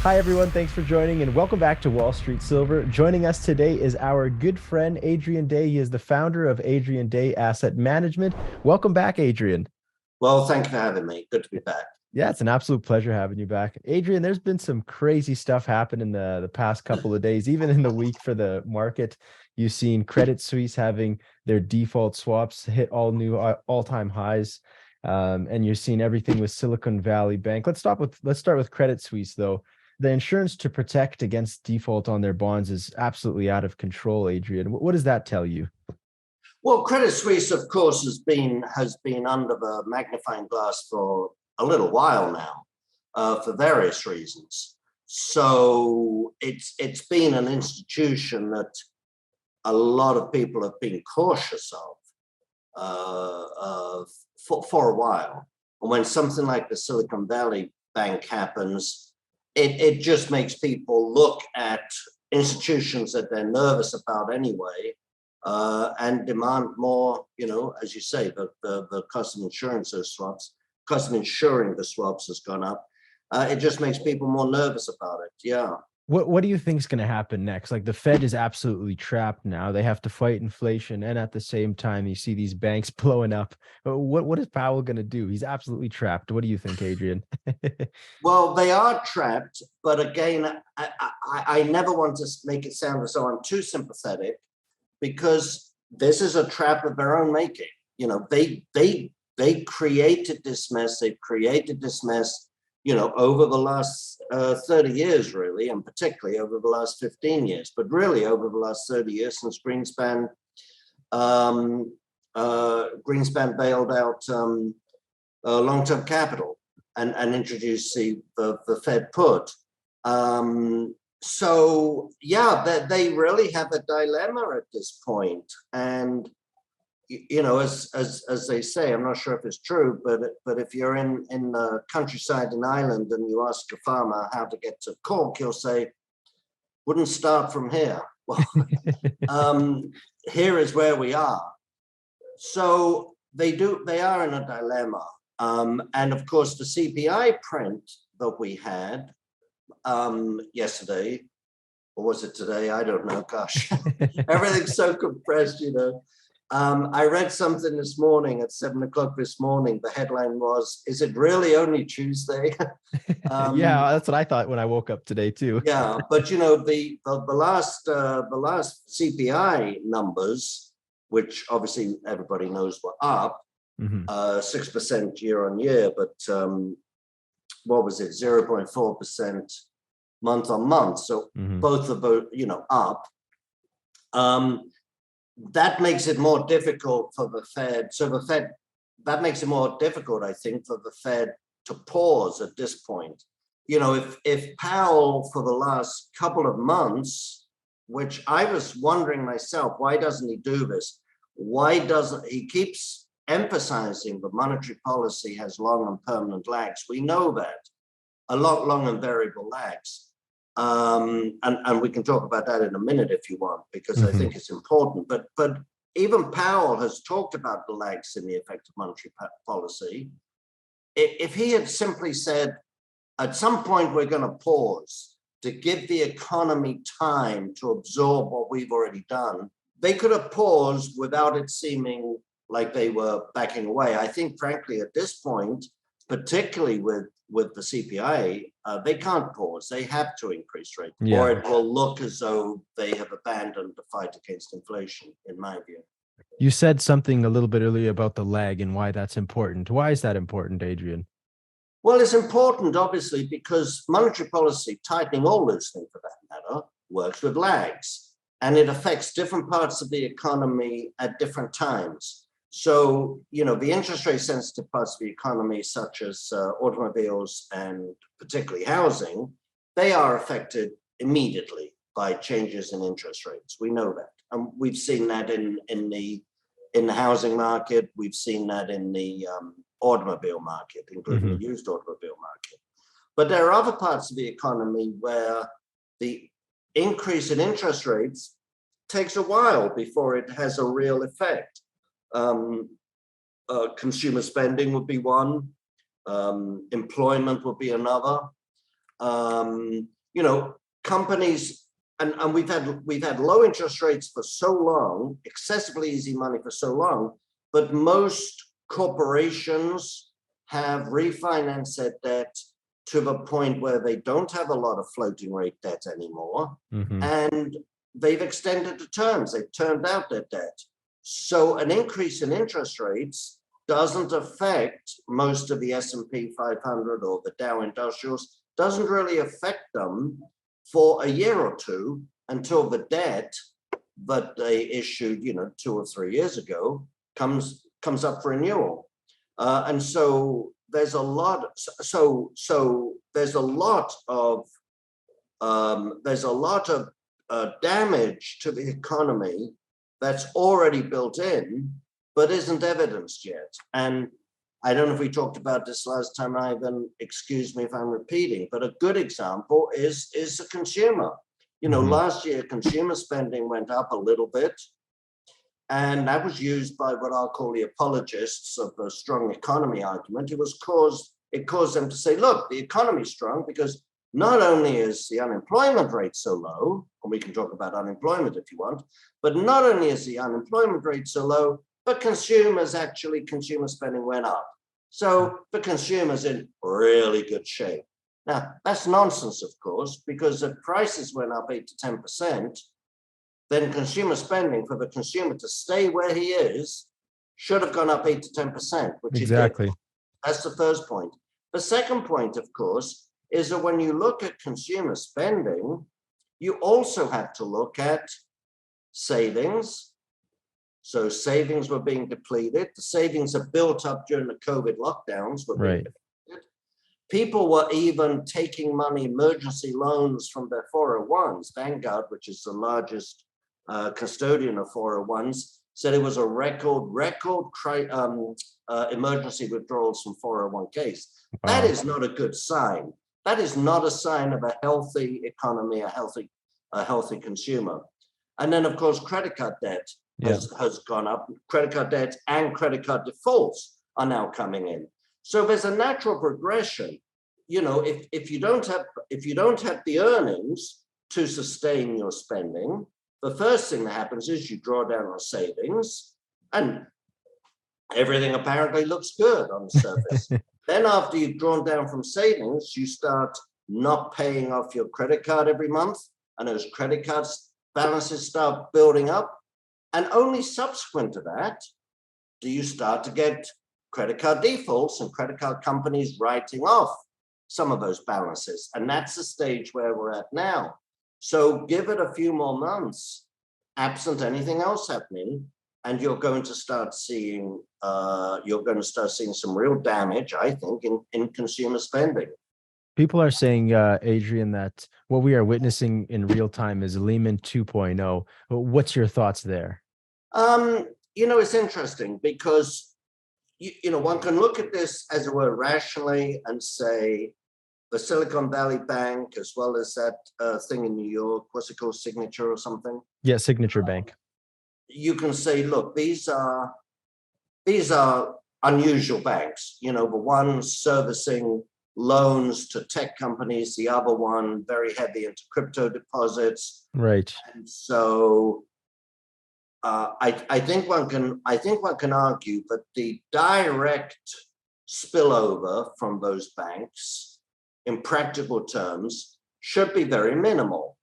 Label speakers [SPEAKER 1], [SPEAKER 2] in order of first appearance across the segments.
[SPEAKER 1] Hi, everyone. Thanks for joining and welcome back to Wall Street Silver. Joining us today is our good friend, Adrian Day. He is the founder of Adrian Day Asset Management. Welcome back, Adrian.
[SPEAKER 2] Well, thank you for having me. Good to be back.
[SPEAKER 1] Yeah, it's an absolute pleasure having you back. Adrian, there's been some crazy stuff happen in the past couple of days, even in the week for the market. You've seen Credit Suisse having their default swaps hit all new all-time highs. And you're seeing everything with Silicon Valley Bank. Let's start with Credit Suisse, though. The insurance to protect against default on their bonds is absolutely out of control, Adrian. What does that tell you?
[SPEAKER 2] Well, Credit Suisse, of course, has been under the magnifying glass for a little while now, for various reasons. So it's been an institution that a lot of people have been cautious of for a while. And when something like the Silicon Valley Bank happens, it just makes people look at institutions that they're nervous about anyway, and demand more, as you say, the cost of insurance those swaps, cost of insuring the swaps has gone up. It just makes people more nervous about it. Yeah.
[SPEAKER 1] What do you think is going to happen next? Like the Fed is absolutely trapped now. They have to fight inflation, and at the same time, you see these banks blowing up. What is Powell going to do? He's absolutely trapped. What do you think, Adrian?
[SPEAKER 2] Well, they are trapped, but again, I never want to make it sound as though I'm too sympathetic, because this is a trap of their own making. They created this mess. They've created this mess, over the last 30 years, really, and particularly over the last 15 years, but really over the last 30 years since Greenspan bailed out long-term capital and introduced the Fed put. So yeah, they really have a dilemma at this point. And as they say, I'm not sure if it's true, but if you're in the countryside in Ireland and you ask a farmer how to get to Cork, he'll say, wouldn't start from here. Well, here is where we are. So they are in a dilemma. And of course, the CPI print that we had yesterday, or was it today? I don't know. Gosh, everything's so compressed, I read something this morning at 7 o'clock this morning. The headline was, "Is it really only Tuesday?"
[SPEAKER 1] Yeah, that's what I thought when I woke up today too.
[SPEAKER 2] Yeah, but the last CPI numbers, which obviously everybody knows were up 6% year on year, but what was it, 0.4% month on month? So both of those, up. That makes it more difficult for the Fed. So that makes it more difficult, I think, for the Fed to pause at this point. If Powell for the last couple of months, which I was wondering myself, why doesn't he do this? Why doesn't he keeps emphasizing that monetary policy has long and permanent lags? We know that, a lot long and variable lags. And we can talk about that in a minute if you want, because I think it's important. But even Powell has talked about the lags in the effect of monetary policy. If he had simply said, at some point we're going to pause to give the economy time to absorb what we've already done, they could have paused without it seeming like they were backing away. I think, frankly, at this point, particularly with the CPI, they can't pause. They have to increase rates, or it will look as though they have abandoned the fight against inflation, in my view.
[SPEAKER 1] You said something a little bit earlier about the lag and why that's important. Why is that important, Adrian?
[SPEAKER 2] Well, it's important, obviously, because monetary policy, tightening or loosening for that matter, works with lags, and it affects different parts of the economy at different times. So, the interest rate sensitive parts of the economy, such as automobiles and particularly housing, they are affected immediately by changes in interest rates. We know that. And we've seen that in the housing market. We've seen that in the automobile market, including the used automobile market. But there are other parts of the economy where the increase in interest rates takes a while before it has a real effect. Consumer spending would be one, employment would be another. companies, and we've had low interest rates for so long, excessively easy money for so long, but most corporations have refinanced their debt to the point where they don't have a lot of floating rate debt anymore, and they've extended the terms, they've termed out their debt. So an increase in interest rates doesn't affect most of the S&P 500 or the Dow Industrials, doesn't really affect them for a year or two until the debt that they issued, 2 or 3 years ago comes up for renewal. And so there's a lot. So there's a lot of damage to the economy that's already built in, but isn't evidenced yet. And I don't know if we talked about this last time, Ivan, excuse me if I'm repeating, but a good example is the consumer. Last year, consumer spending went up a little bit, and that was used by what I'll call the apologists of the strong economy argument. It caused them to say, look, the economy's strong because not only is the unemployment rate so low, and we can talk about unemployment if you want, but not only is the unemployment rate so low, but consumer spending went up. So the consumer's in really good shape. Now, that's nonsense, of course, because if prices went up 8 to 10%, then consumer spending for the consumer to stay where he is should have gone up 8 to 10%, which
[SPEAKER 1] exactly.
[SPEAKER 2] It did. That's the first point. The second point, of course, is that when you look at consumer spending, you also have to look at savings. So savings were being depleted. The savings that built up during the COVID lockdowns were being depleted. People were even taking money, emergency loans from their 401s. Vanguard, which is the largest custodian of 401s, said it was a record emergency withdrawals from 401ks. Wow. That is not a good sign. That is not a sign of a healthy economy, a healthy consumer. And then, of course, credit card debt has gone up. Credit card debt and credit card defaults are now coming in. So there's a natural progression. If you don't have the earnings to sustain your spending, the first thing that happens is you draw down on savings, and everything apparently looks good on the surface. Then after you've drawn down from savings, you start not paying off your credit card every month, and those credit card balances start building up. And only subsequent to that do you start to get credit card defaults and credit card companies writing off some of those balances. And that's the stage where we're at now. So give it a few more months, absent anything else happening, and you're going to start seeing some real damage, I think, in consumer spending.
[SPEAKER 1] People are saying, Adrian, that what we are witnessing in real time is Lehman 2.0. What's your thoughts there?
[SPEAKER 2] It's interesting because, one can look at this, as it were, rationally and say the Silicon Valley Bank, as well as that thing in New York, what's it called, Signature or something?
[SPEAKER 1] Yeah, Signature Bank.
[SPEAKER 2] You can say, look, these are unusual banks. The one servicing loans to tech companies, the other one very heavy into crypto deposits.
[SPEAKER 1] Right.
[SPEAKER 2] And so I think one can argue that the direct spillover from those banks, in practical terms, should be very minimal.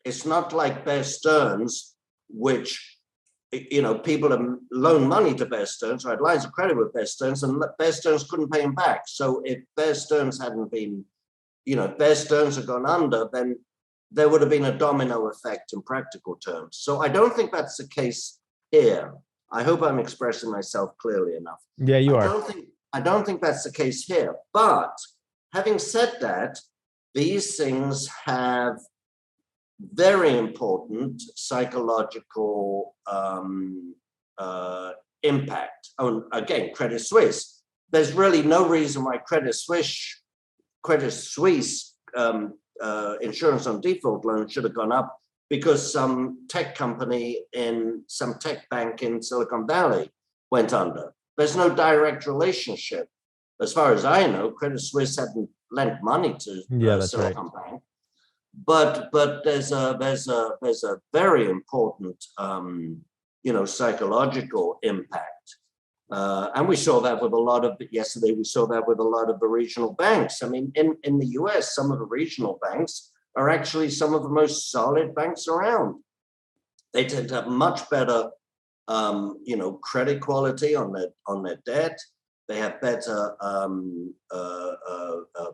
[SPEAKER 2] It's not like Bear Stearns, which people have loaned money to Bear Stearns, or had lines of credit with Bear Stearns, and Bear Stearns couldn't pay them back. So if Bear Stearns hadn't been, if Bear Stearns had gone under, then there would have been a domino effect in practical terms. So I don't think that's the case here. I hope I'm expressing myself clearly enough.
[SPEAKER 1] Yeah, you are.
[SPEAKER 2] I don't think that's the case here. But having said that, these things have very important psychological impact on, again, Credit Suisse. There's really no reason why Credit Suisse insurance on default loans should have gone up because some tech company in some tech bank in Silicon Valley went under. There's no direct relationship. As far as I know, Credit Suisse hadn't lent money to Silicon Bank. but there's a very important psychological impact. And we saw that with a lot of, yesterday we saw that with a lot of the regional banks. I mean, in the US, some of the regional banks are actually some of the most solid banks around. They tend to have much better, credit quality on their debt. They have better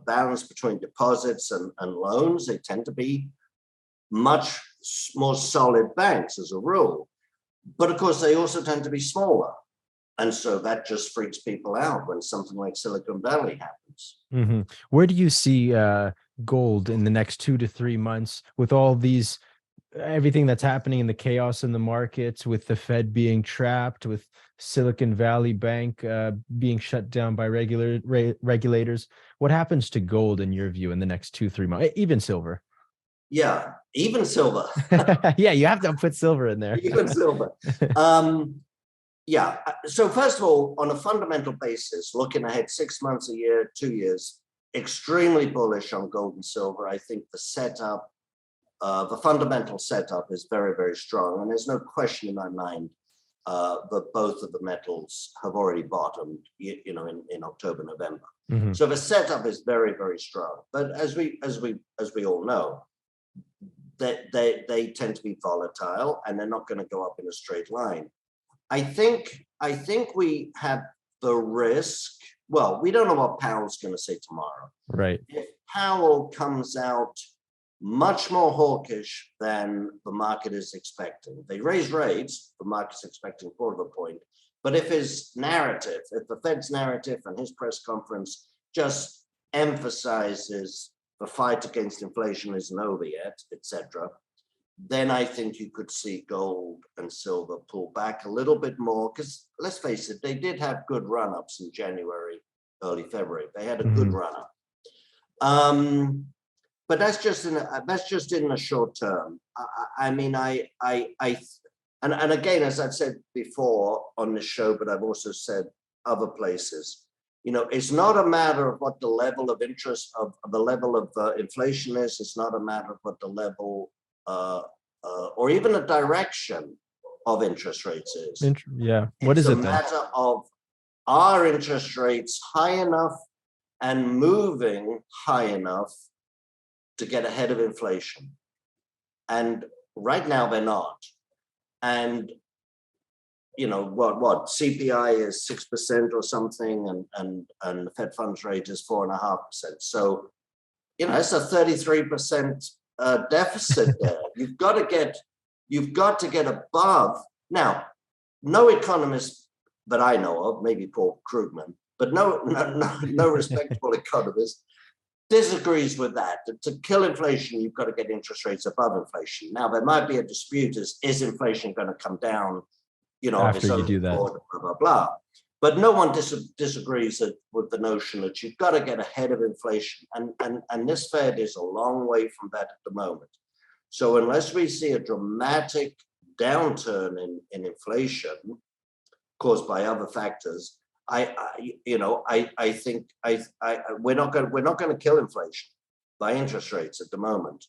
[SPEAKER 2] balance between deposits and loans. They tend to be much more solid banks as a rule. But of course, they also tend to be smaller. And so that just freaks people out when something like Silicon Valley happens.
[SPEAKER 1] Mm-hmm. Where do you see gold in the next 2 to 3 months with all these, everything that's happening in the chaos in the markets, with the Fed being trapped, with Silicon Valley Bank being shut down by regulators? What happens to gold in your view in the next 2-3 months? Even silver.
[SPEAKER 2] Yeah, even silver.
[SPEAKER 1] Yeah, you have to put silver in there.
[SPEAKER 2] Even silver. Yeah. So first of all, on a fundamental basis, looking ahead 6 months, a year, 2 years, extremely bullish on gold and silver. I think the setup, the fundamental setup is very, very strong. And there's no question in my mind that both of the metals have already bottomed, in October, November. Mm-hmm. So the setup is very, very strong. But as we all know, they tend to be volatile and they're not going to go up in a straight line. I think we have the risk. Well, we don't know what Powell's going to say tomorrow.
[SPEAKER 1] Right.
[SPEAKER 2] If Powell comes out much more hawkish than the market is expecting, they raise rates, the market's expecting 1/4 point. But if his narrative, if the Fed's narrative and his press conference just emphasizes the fight against inflation isn't over yet, etc., then I think you could see gold and silver pull back a little bit more, because let's face it, they did have good run-ups in January, early February. They had a good run-up. But that's just in the short term. And again, as I've said before on this show, but I've also said other places, it's not a matter of what the level of interest of the level of inflation is. It's not a matter of what the level or even the direction of interest rates is.
[SPEAKER 1] Yeah. What is it then?
[SPEAKER 2] It's a matter of, are interest rates high enough and moving high enough to get ahead of inflation? And right now they're not. And what CPI is 6% or something, and the Fed funds rate is 4.5%. So it's a 33% deficit there. You've got to get above. Now, no economist that I know of, maybe Paul Krugman, but no respectable economist disagrees with that. To kill inflation, you've got to get interest rates above inflation. Now, there might be a dispute: is inflation going to come down?
[SPEAKER 1] After you do that,
[SPEAKER 2] blah blah blah. But no one disagrees with the notion that you've got to get ahead of inflation, and this Fed is a long way from that at the moment. So unless we see a dramatic downturn in inflation caused by other factors, I think we're not going to kill inflation by interest rates at the moment.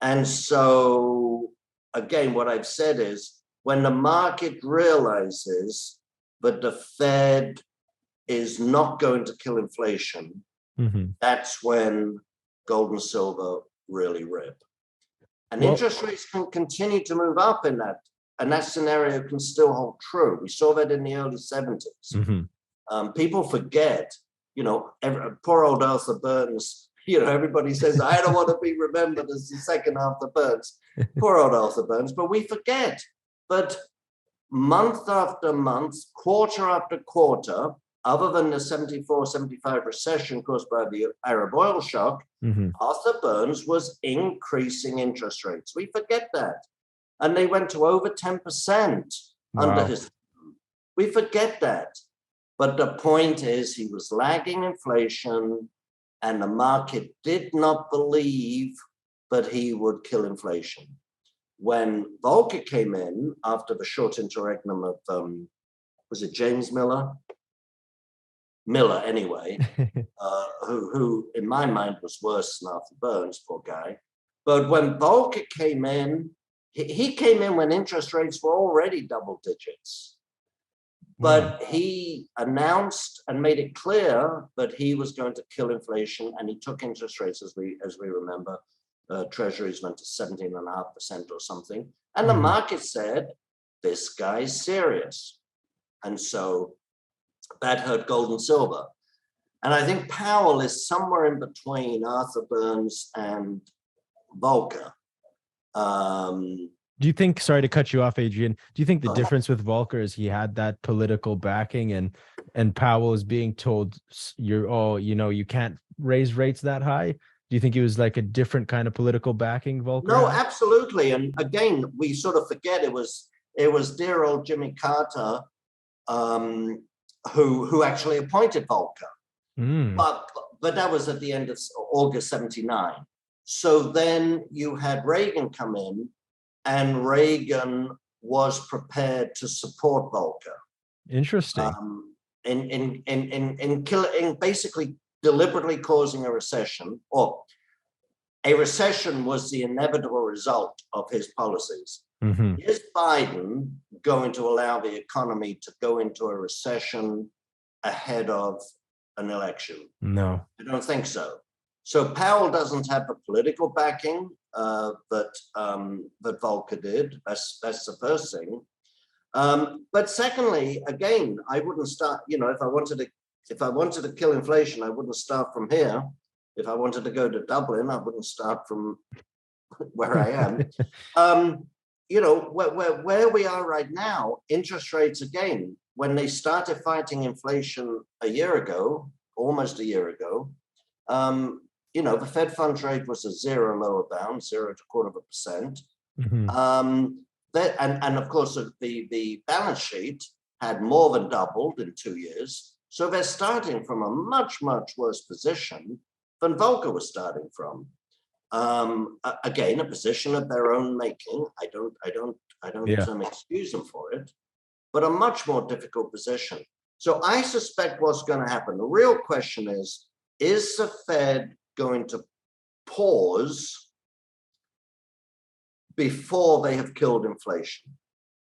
[SPEAKER 2] And so again, what I've said is, when the market realizes that the Fed is not going to kill inflation, that's when gold and silver really rip. And interest rates can continue to move up in that, and that scenario can still hold true. We saw that in the early 70s. People forget, poor old Arthur Burns, everybody says, I don't want to be remembered as the second Arthur Burns. Poor old Arthur Burns, but we forget. But month after month, quarter after quarter, other than the 74-75 recession caused by the Arab oil shock, Arthur Burns was increasing interest rates. We forget that. And they went to over 10% under his. We forget that. But the point is, he was lagging inflation, and the market did not believe that he would kill inflation. When Volcker came in after the short interregnum of, was it James Miller? Miller, anyway, who in my mind was worse than Arthur Burns, poor guy. But when Volcker came in, he came in when interest rates were already double digits. But he announced and made it clear that he was going to kill inflation, and he took interest rates, as we remember. Treasuries went to 17.5% or something. And the market said, this guy's serious. And so that hurt gold and silver. And I think Powell is somewhere in between Arthur Burns and Volcker.
[SPEAKER 1] Do you think, sorry to cut you off, Adrian, do you think the difference with Volcker is he had that political backing, and Powell is being told, you can't raise rates that high? Do you think it was like a different kind of political backing, Volcker?
[SPEAKER 2] No, absolutely. And again, we sort of forget it was dear old Jimmy Carter who actually appointed Volcker. But that was at the end of August 79. So then you had Reagan come in, and Reagan was prepared to support Volcker.
[SPEAKER 1] Interesting.
[SPEAKER 2] In basically deliberately causing a recession, or a recession was the inevitable result of his policies. Is Biden going to allow the economy to go into a recession ahead of an election?
[SPEAKER 1] No,
[SPEAKER 2] I don't think so. So Powell doesn't have the political backing that Volcker did. That's the first thing. But secondly, again, I wouldn't start. If I wanted to kill inflation, I wouldn't start from here. If I wanted to go to Dublin, I wouldn't start from where I am. Where we are right now, interest rates, again, when they started fighting inflation almost a year ago, the Fed funds rate was a zero lower bound, 0.25%. And of course, the balance sheet had more than doubled in 2 years. So they're starting from a much, much worse position than Volcker was starting from. Again, a position of their own making. I don't excuse them for it, but a much more difficult position. So I suspect what's going to happen. The real question is the Fed going to pause before they have killed inflation?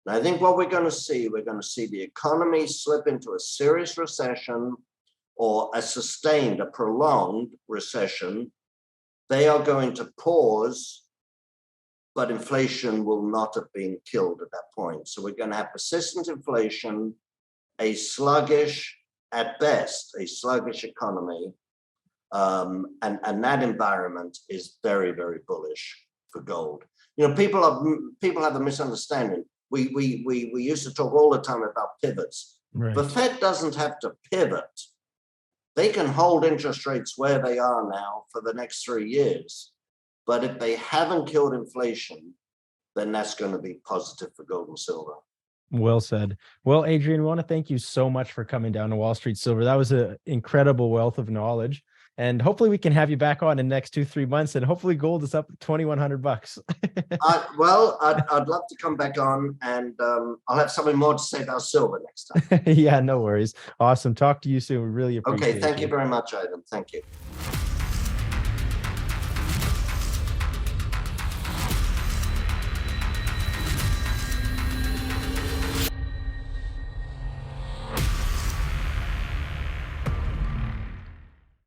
[SPEAKER 2] And I think what we're going to see the economy slip into a serious recession, or a prolonged recession. They are going to pause, but inflation will not have been killed at that point. So we're going to have persistent inflation, at best, a sluggish economy. And that environment is very, very bullish for gold. People have a misunderstanding. We used to talk all the time about pivots. Right. The Fed doesn't have to pivot. They can hold interest rates where they are now for the next 3 years. But if they haven't killed inflation, then that's going to be positive for gold and silver.
[SPEAKER 1] Well said. Well, Adrian, we want to thank you so much for coming down to Wall Street Silver. That was an incredible wealth of knowledge. And hopefully we can have you back on in the next 2-3 months, and hopefully gold is up $2,100.
[SPEAKER 2] Well, I'd love to come back on, and I'll have something more to say about silver next time.
[SPEAKER 1] Yeah, no worries. Awesome. Talk to you soon. We really appreciate it.
[SPEAKER 2] Okay, thank you very much, Ivan. Thank you.